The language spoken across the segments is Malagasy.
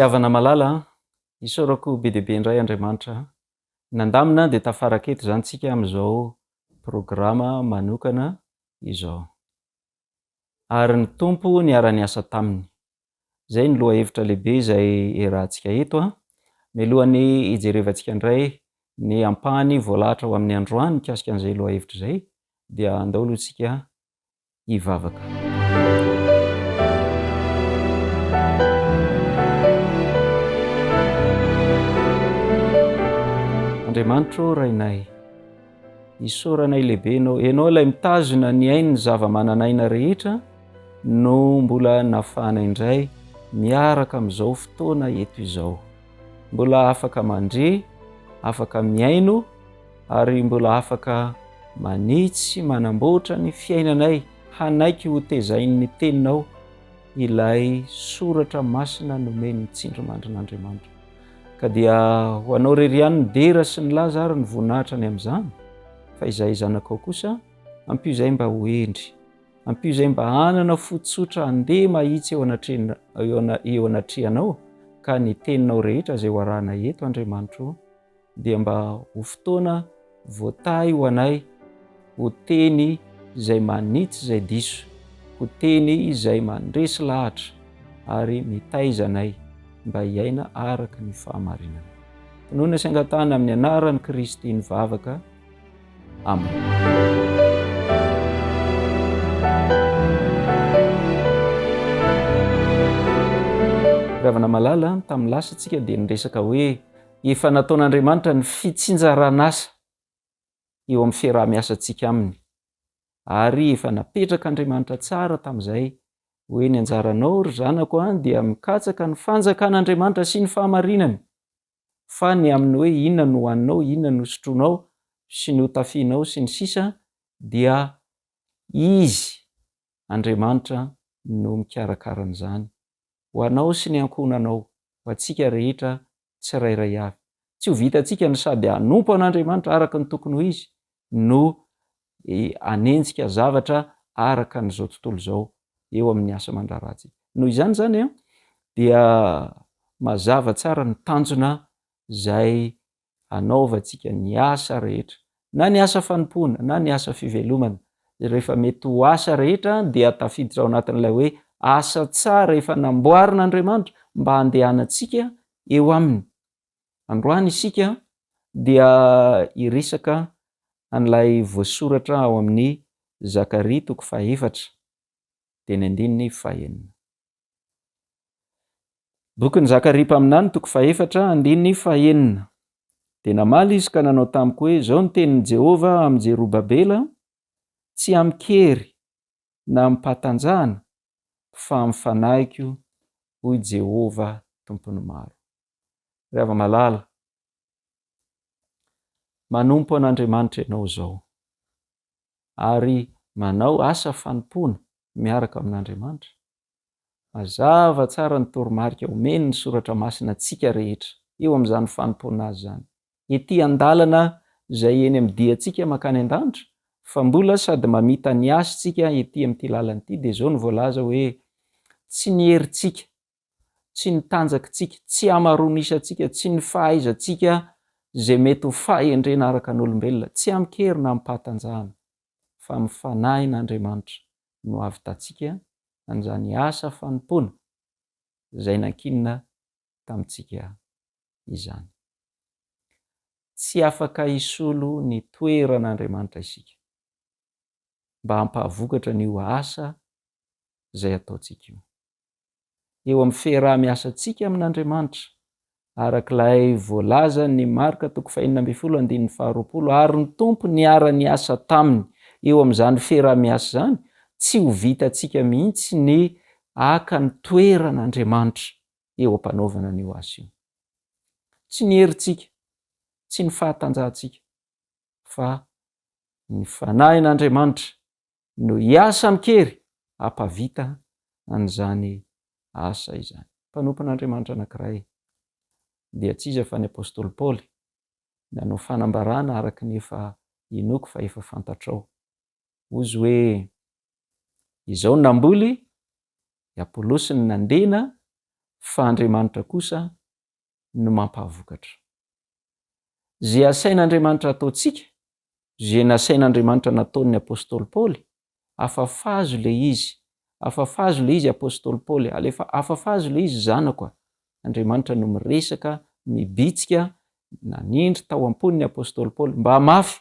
havana malala, isaorako be deaibe indray Andriamanitra. Nandamina dia tafaraka eto zany tsika amin'izao programa manokana izao. Ary ny tompo niara-ny asa taminy. Zay ny loha hevitra lehibe izay iarahantsika eto. Mialohan'ny ijerevantsika indray ny ampahany voalahatra ho amin'ny androany mikasika an'izay loha hevitra izay, dia andao aloha tsika hivavaka. Andriamanitra rainay, isaoranay lehibe ianao ilay mitazona ny ainy ny zava-mananaina rehetra no mbola nafana indray miaraka amin'izao fotoana eto izao. Mbola afaka mandre, afaka miaino ary mbola afaka manitsy manamboatra ny fiainanay, hanaiky ho tezain'ny teninao ilay soratra masina nomeny tsindrimandrin'Andriamanitra. Ka dia ho anao rery ihany ny dera sy ny laza ary ny voninahitra ny amin'izany, fa izay zanakao kosa ampio izay mba ho endry, ampio izay mba hanana fotsotra andeha mahitsy eo anatrehanao, ka ny teninao rehetra izay ho arahana eto Andriamanitra dia mba ho fotoana voatahy ho anay, ho teny izay manitsy izay diso, ho teny izay mandresy lahatra ary mitaizanay mba hiaina araka ny fahamarinana. Nohona sy angatahana amin'ny anaran'i Kristy nivavaka. Amen. Ravana malala, tamin'ny lasa tsika dia niresaka hoe efa nataon'Andriamanitra ny fitsinjaran'asa eo amin'ny fiaraha-miasantsika aminy. Ary efa napetraka Andriamanitra tsara tamin'izay hoe ny anjaranao ry zanako dia mikatsaka ny fanjakan'Andriamanitra sy ny fahamarinany. Fa ny amin'ny hoe inona no hoaninao, inona no sotroinao sy ny hotafianao sy ny sisa, dia izy Andriamanitra no mikarakara an'izany ho anao sy ny ankonanao, ho antsika rehetra tsirairay avy. Tsy ho vitantsika ny sady hanompo an'Andriamanitra araka ny tokony ho izy no anenjika zavatra araka n'izao tontolo izao eo amin'ny asa mandraratsy. Noho izany zany dia mazava tsara ny tanjona izay anaovantsika ny asa rehetra, na ny asa fanompoana na ny asa fivelomana. Rehefa mety ho asa rehetra dia tafiditra ao anatin'ilay hoe asa tsara efa namboarin'Andriamanitra mba handehanantsika eo aminy. Androany isika dia iresaka an'ilay voasoratra ao amin'ny Zakaria 4:4 dia ny 1:9. Bokin'ny Zakaria mpaminany 4:4 dia namaly izy ka nanao tamiko hoe zao ny tenin'i Jehova amin'ny Jerobabela, tsy amikery na ampatanjahana fa mifanahiko hoy Jehova tompony maro. Rava malala, manompo an'Andriamanitra ianao zao ary manao asa fanompoana miaraka amin'Andriamanitra. Mazava tsara ny toromarika omeny ny soratra masina tsika rehetra eo amin'izany fanompoana azy zany. Ety an-dalana izay eny amin'ny diantsika makany an-danitra, fa mbola sady mamita ny asy tsika ety amin'ity lalana ity, dia zao ny voalaza hoe tsy ny herintsika, tsy ny tanjakintsika, tsy hamaroanisantsika, tsy ny fahaizantsika izay mety ho fahendrena araka n'olombelona, tsy amikery na ampatanjahana, fa mifanahy n'Andriamanitra no avitantsika an'izany asa fanompoana izay nankinina tamintsika izany. Tsy afaka hisolo ny toeran'Andriamanitra isika mba hampavokatra n'io asa izay ataontsika io. Eo amin'ny fiaraha-miasantsika amin'Andriamanitra, arak'ilay voalaza ny Marka 5:12, ary ny tompo niara-ny asa taminy eo amin'izany fiaraha-miasa zany, tsy ho vitantsika mihitsy ny aka ny toeran'Andriamanitra eo am-panaovana n'io asa io. Tsy ny herintsika, tsy ny fahatanjahantsika, fa ny fanahin'Andriamanitra no hiasa mikery hampavita an'izany asa izany. Mpanompon'Andriamanitra anankiray dia tsy iza fa ny apôstôly Paoly, nanao fanambarana araka ny efa inoko fa efa fantatrao. Ozy hoe izao namboly, i Apôlôsy ny nandena, fa Andriamanitra kosa no mampavokatra. Zay asain'Andriamanitra ataontsika, zay nasain'Andriamanitra nataon'ny apôstôly Paoly, afafazo le izy, afafazo le izy apôstôly Paoly, afafazo le izy zanako. Andriamanitra no miresaka, mibitsika, nanindry tao am-pon'ny apôstôly Paoly mba mafy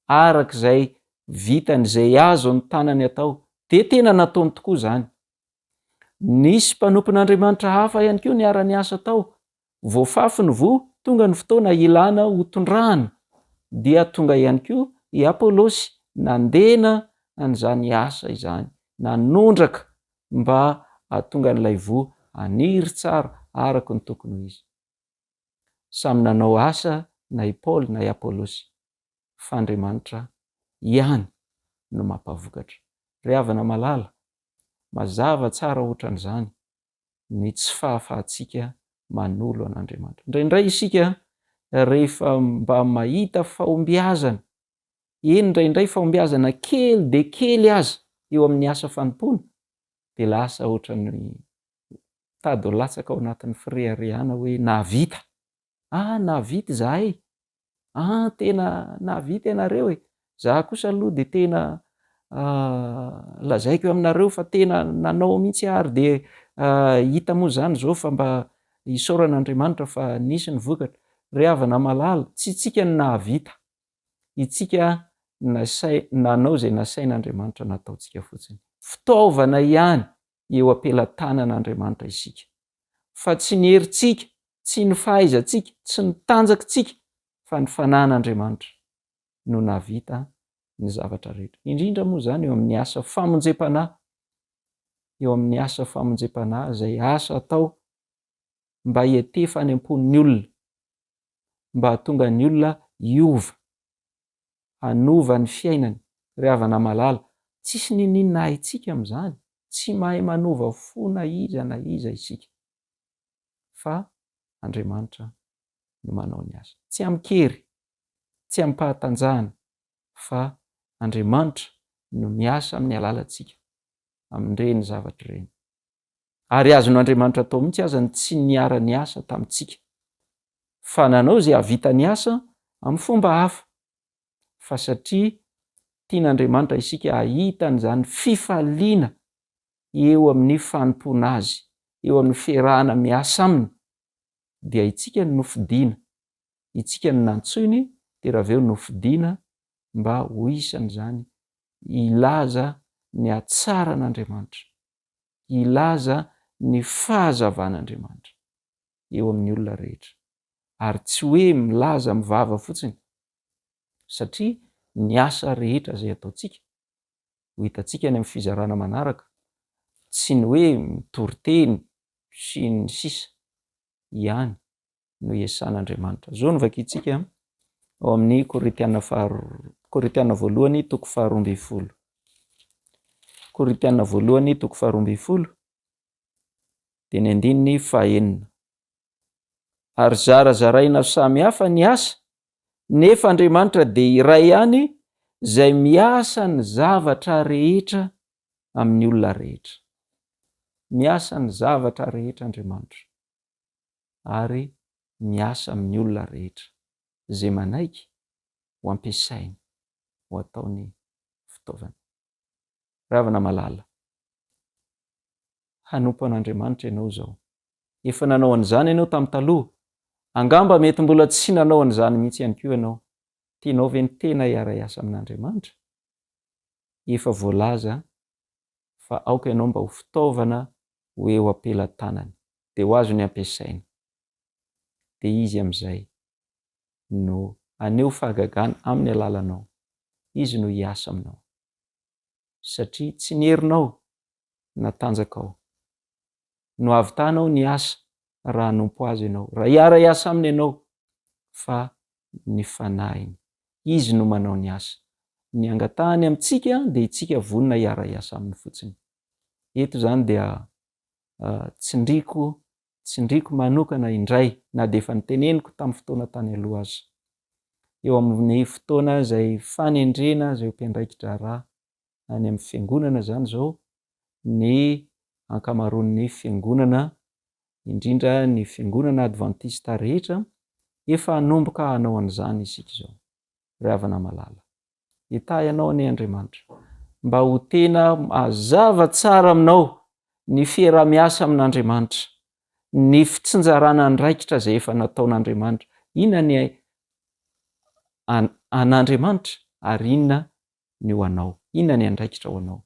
arak'izay vitany zay azo ny tanany atao, de tena nataony tokoa zany. Nisy mpanompon'Andriamanitra hafa ihany koa niara-ny asa tao, voafafy ny vo, tonga ny fotoana ilana hotondrahana, dia tonga ihany koa i Apôlôsy nandena an'izany asa izany, nanondraka mba hatonga n'ilay vo aniry tsara araka ny tokony ho izy. Samy nanao asa na i Paoly na i Apôlôsy, fa Andriamanitra ihany no mampavokatra. Ry havana malala, mazava tsara ohatran'izany ny tsy fahafahantsika manolo an'Andriamanitra. Indraindray isika rehefa mba mahita fahombiazana, indraindray fahombiazana kely de kely aza eo amin'ny asa fanompona, de lasa ohatran'ny tady ho latsaka ao anatin'ny firehariana hoe navita. Navita zahay, tena navita ianareo e. Za kosa aloha de tena lazaiko aminareo fa tena nanao mihitsy ary de hita moa zany zao fa mba isaoran'Andriamanitra fa nisy ny vokatra. Ry havana malala, tsy tsika ny nahavita, itsika nanao zay nasain'Andriamanitra nataontsika fotsiny. Fitaovana ihany eo ampelantanan'Andriamanitra isika, fa tsy ny herintsika, tsy ny fahaizantsika, tsy ny tanjakintsika, fa ny fanan'Andriamanitra no nahavita ny zavatra rehetra. Indrindra moa zany eo amin'ny asa famonjem-panahy, eo amin'ny asa famonjem-panahy zay asa atao mba hiatefa any am-pon'ny olona, mba hatonga ny olona hiova, hanova ny fiainany. Ry havana malala, tsisy ninina haitsika amin'izany, tsy mahay manova fo na iza isika, fa Andriamanitra no manao ny asa. Tsy amikery, tsy ampahatanjahana, fa Andriamanitra no miasa amin'ny alalantsika amin'ireny zavatra ireny. Ary azon'Andriamanitra atao mihitsy aza ny tsy niara ny asa tamintsika, fa nanao zay havita ny asa amin'ny fomba hafa, fa satria tian'Andriamanitra isika hahita an'izany fifaliana eo amin'ny fanompona azy, eo amin'ny fiarahana miasa aminy, dia itsika no nofidiana, itsika no nantsoiny, de raha aveo nofidiana mba ho isan'izany ilaza ny hatsaran'Andriamanitra, ilaza ny fahazavan'Andriamanitra eo amin'ny olona rehetra, ary tsy hoe milaza mivava fotsiny, satria ny asa rehetra zay ataontsika, ho hitantsika any amin'ny fizarana manaraka, tsy ny hoe mitory-teny sy ny sisa ihany no iasan'Andriamanitra. Zao no vakintsika ao amin'ny Korinthiana voalohany toko 12. Korinthiana voalohany toko 12 de ny andininy 9. Ary zarazaraina samy hafa ny asa, nefa Andriamanitra de iray ihany zay miasa ny zavatra rehetra amin'ny olona rehetra. Miasa ny zavatra rehetra Andriamanitra, ary miasa amin'ny olona rehetra zay manaiky ho ampiasainy, ho ataony fitaovana. Ravana malala, hanompo an'Andriamanitra ianao zao. Efa nanao an'izany ianao tamin'ny taloha, angamba mety mbola tsy nanao an'izany mihitsy ihany koa ianao. Tianao ve ny tena hiara-iasa amin'Andriamanitra? Efa voalaza fa aoka ianao mba ho fitaovana ho eo ampelantanany, de ho azo ny ampiasainy. De izy am'izay no aneho fahagagana amin'ny alalanao, izy no hiasa aminao, satria tsy ny herinao natanjakao, no avitanao ny asa raha hanompo azy ianao, raha hiara-iasa aminy ianao, fa ny fanahiny, izy no manao ny asa. Ny angatahany amintsika de itsika vonona hiara-iasa aminy fotsiny. Eto zany dia tsindriko manokana indray, na de efa niteneniko tamin'ny fotoana tany aloha aza, eo amin'ny fotoana zay fanendrena zay mpiandraikitra raha any amin'ny fiangonana zany zao, ny ankamaroan'ny fiangonana indrindra ny fiangonana advantista rehetra efa hanomboka hanao an'izany isika zao ry havana malala. Ita ianao anie Andriamanitra mba ho tena mazava tsara aminao ny fiarah-miasa amin'Andriamanitra, ny fitsinjarana andraikitra zay efa nataon'Andriamanitra. Inona ny an'Andriamanitra ary inona ny ho anao, inona ny andraikitra ho anao,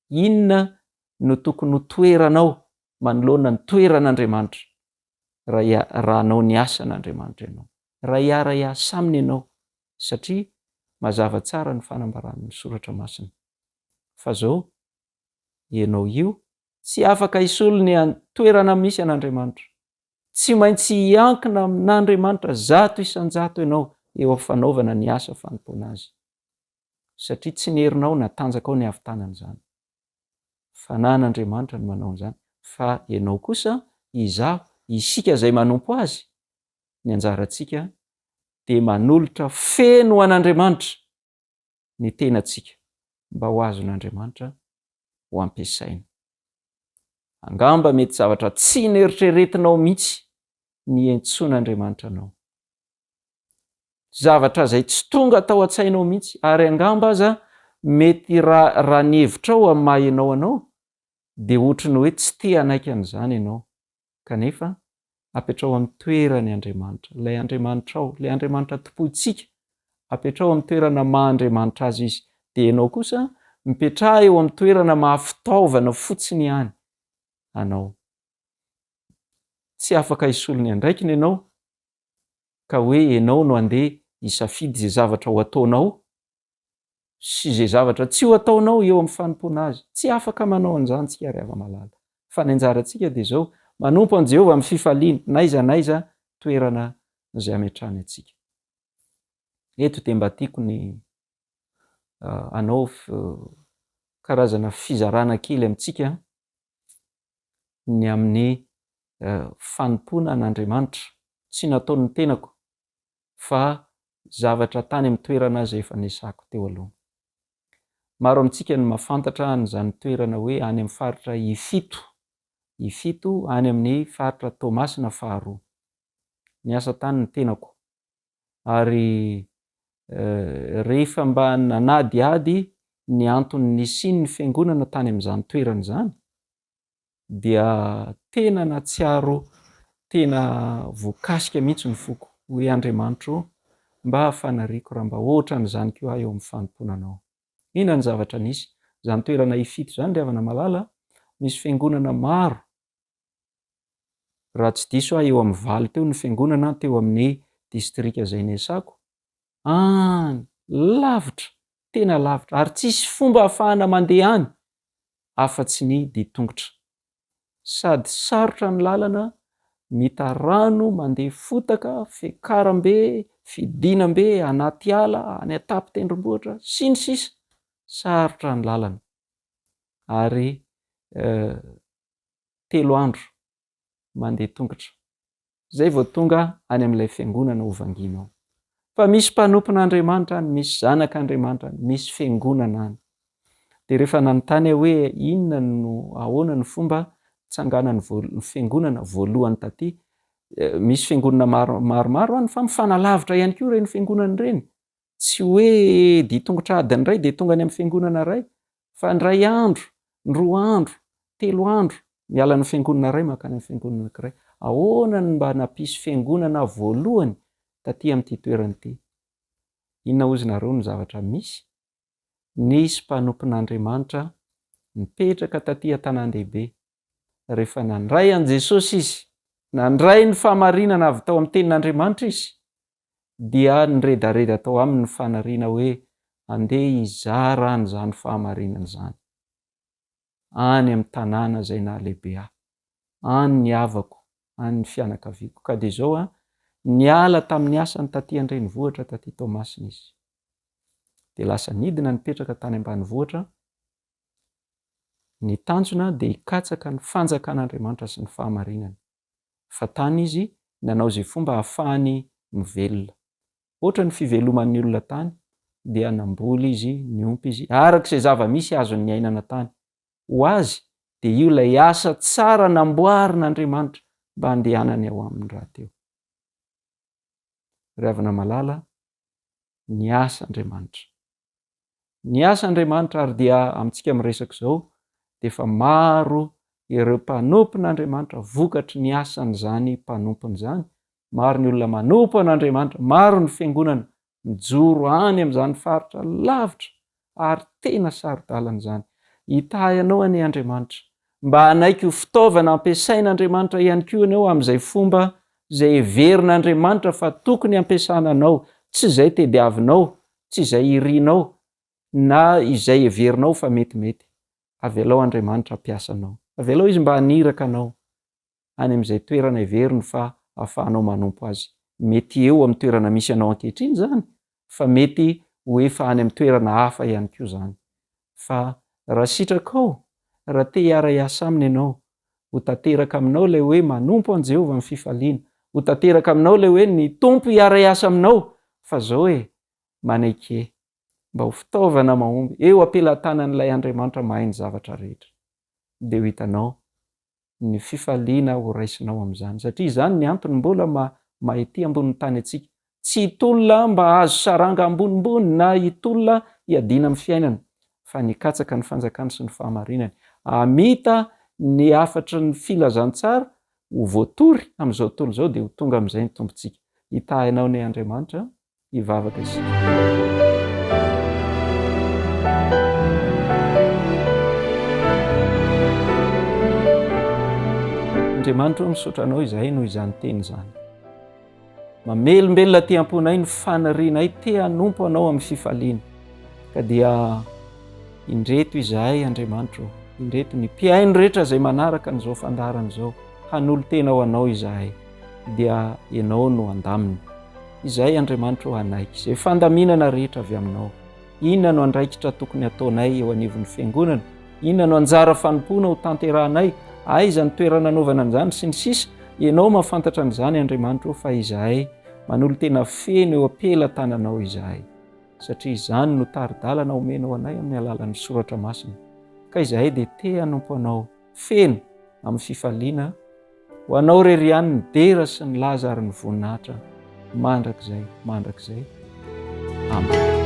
inona no tokony ho toeranao manoloana ny toeran'Andriamanitra raha anao ny asan'Andriamanitra ianao, raha hiara-hiasa aminy ianao, satria mazava tsara ny fanambaran'ny soratra masina fa zao ianao io tsy afaka hisolo ny toerana misy an'Andriamanitra, tsy maintsy hiankina amin'Andriamanitra zato isan-jato ianao eo fanaovana ny asa fanompoana azy, satria tsy ny herinao natanjaka ao ny avitanan'izany fa na n'Andriamanitra no manao an'izany, fa ianao kosa izaho isika zay manompo azy, ny anjarantsika de manolotra feno an'Andriamanitra ny tenantsika mba ho azon'Andriamanitra ho ampiasaina. Angamba mety zavatra tsy neritreretinao mihitsy ny entsoan'Andriamanitra anao, zavatra zay tsy tonga tao an-tsainao mihitsy, ary angamba aza mety raha ny hevitrao amin'ny maha ianao anao de ohatrany hoe tsy te hanaiky an'izany ianao, kanefa apetrao amin'ny toerany Andriamanitra, ilay Andriamanitra ao, ilay Andriamanitra topoitsika, apetrao amin'ny toerana maha-Andriamanitra azy izy, de ianao kosa mipetraha eo amin'ny toerana maha-fitaovana fotsiny ihany anao. Tsy afaka hisolo ny andraikiny ianao ka hoe ianao no andeha hisafidy zay zavatra ho ataonao sy zay zavatra tsy ho ataonao eo amin'ny fanompoana azy. Tsy afaka manao an'izany tsika ry hava-malala, fa ny anjarantsika de zao manompo an' Jehovah amin'ny fifaliana n'aiza toerana zay ametrahany atsika. Eto de mba tiako ny anao karazana fizarana kely amintsika ny amin'ny fanompoana an'Andriamanitra, tsy nataony ny tenako fa zavatra tany amin'ny toerana zay efa nisako teo aloha. Maro amintsika no mahafantatra an'izany toerana hoe any amin'ny faritra Ifito any amin'ny faritra Toamasina faharoa niasa tany ny tenako, ary rehefa mba nanadiady ny antony nisiny ny fiangonana tany amin'izany toerana zany dia tena natsiaro, tena voakasika mihitsy ny foko hoe Andriamanitra mba hafanariko raha mba ohatran'izany koa eo amin'ny fanompoananao. Inona ny zavatra nisy zany toerana Ifito zany ry havana malala? Misy fiangonana maro, raha tsy diso eo amin'ny 20 teo ny fiangonana teo amin'ny distrika zay niasako, lavitra, tena lavitra, ary tsisy fomba ahafahana mandeha any afa-tsy ny ditongotra, sady sarotra ny lalana, mita rano, mandeha fotaka, fiakaram-be, fidinam-be, anaty ala, any an-tampon-tendrombohitra sy ny sisa, sarotra ny lalana, ary 3 andro mandeha tongotra zay vao tonga any amin'ilay fiangonana hovangina ao. Fa misy mpanompon'Andriamanitra any, misy zanak'Andriamanitra any, misy fiangonana any. De rehefa nanontany hoe inona no ahoana ny fomba tsanganan'ny fiangonana voalohany taty, misy fiangonana maromaro any fa mifanalavitra ihany koa ireny fiangonana ireny, tsy hoe ditongotra adiny iray de tonga any amin'ny fiangonana iray, fa ndray andro, 2 andro, 3 andro miala ny fiangonana iray mankany amin'ny fiangonana anankiray. Ahoana ny mba nampisy fiangonana voalohany taty amin'ity toerana ity? Inona hozy nareo ny zavatra misy? Nisy mpanompon'Andriamanitra nipetraka taty an-tanan-dehibe, rehefa nandray an' Jesosy izy, nandray ny fahamarinana avy tao amin'ny tenin'Andriamanitra izy, dia niredareda tao aminy ny fanariana hoe andeha hizara an'izany fahamarinana izany any amin'ny tanàna zay nahalehibe ahy, any ny havako, any ny fianakaviako. Ka de zao niala tamin'ny asany taty an-drenivohitra taty Toamasina izy, de lasa nidina nipetraka tany ambanivohitra, nitanjona de hikatsaka ny fanjakan'Andriamanitra sy ny fahamarinana, fa tany izy nanao zay fomba ahafahany mivelona. Ohatra ny fiveloman'ny olona tany dia namboly izy, niompy izy arak'izay zava-misy azony ny ainana tany. Ho azy de io lay asa tsara namboarin'Andriamanitra mba handehanany ao amin'ny raha teo. Ry havana malala, ny asa Andriamanitra. Ny asa Andriamanitra ary dia amintsika miresaka izao dia efa maro ireo mpanompon'Andriamanitra vokatry ny asan'izany mpanompony izany. Maro ny olona manompo an'Andriamanitra, maro ny fiangonana mijoro any amin'izany faritra lavitra ary tena sarodalana izany. Hitahy ianao any Andriamanitra mba hanaiky ho fitaovana ampiasain'Andriamanitra ihany koa ianao amin'izay fomba izay heverin'Andriamanitra fa tokony ampiasana anao, tsy izay tediavinao, tsy izay irianao na izay heverinao fa metimety. Avelao Andriamanitra ampiasa anao, avelao izy mba haniraka anao any amin'izay toerana heveriny fa ahafahanao manompo azy. Mety eo amin'ny toerana misy anao ankehitriny izany, fa mety ho efa any amin'ny toerana hafa ihany koa izany. Fa raha sitrakao, raha te hiara-iasa aminy ianao, ho tanteraka aminao ilay hoe manompo an Jehovah amin'ny fifaliana, ho tanteraka aminao ilay hoe ny tompo hiara-iasa aminao, fa zao manaiky mba ho fitaovana mahomby eo ampelantanan'ilay Andriamanitra mahay ny zavatra rehetra. Dia ho hitanao ny fifaliana ho raisinao amin'izany, satria izany ny antony mbola mahety ambonin'ny tany atsika. Tsy hitolona mba azo saranga ambonimbony na hitolona hiadiana amin'ny fiainana, fa nikatsaka ny fanjakany sy ny fahamarinany. Amita ny afatry ny filazantsara ho voatory amin'izao tontolo izao dia ho tonga amin'izay ny tompontsika. Hitahinao ny Andriamanitra hivavaka isika. Andriamanitra misaotra anao izahay noho izany teny izany. Mamelombelona ty amponay ny fanarianay te hanompo anao amin'ny fifaliana. Ka dia indreto izahay Andriamanitra, indreto ny mpiaino rehetra izay manaraka an'izao fandarana izao, hanolo tena ho anao izahay, dia ianao no andaminy. Izahay Andriamanitra hanaiky izay fandaminana rehetra avy aminao. Inona no andraikitra tokony ataonay eo anivon'ny fiangonana? Inona no anjara fanompoana ho tanterahanay? Aiza ny toerana anaovana an'izany sy ny sisa? Ianao mahafantatra an'izany Andriamanitra fa izahay manolo tena feno eo ampelantananao izahay. Satria izany no taridalana omenao anay amin'ny alalan'ny soratra masina. Ka izahay dia te hanompo anao feno amin'ny fifaliana, ho anao rery ihany ny dera sy ny laza ary ny voninahitra mandrakizay. Amen.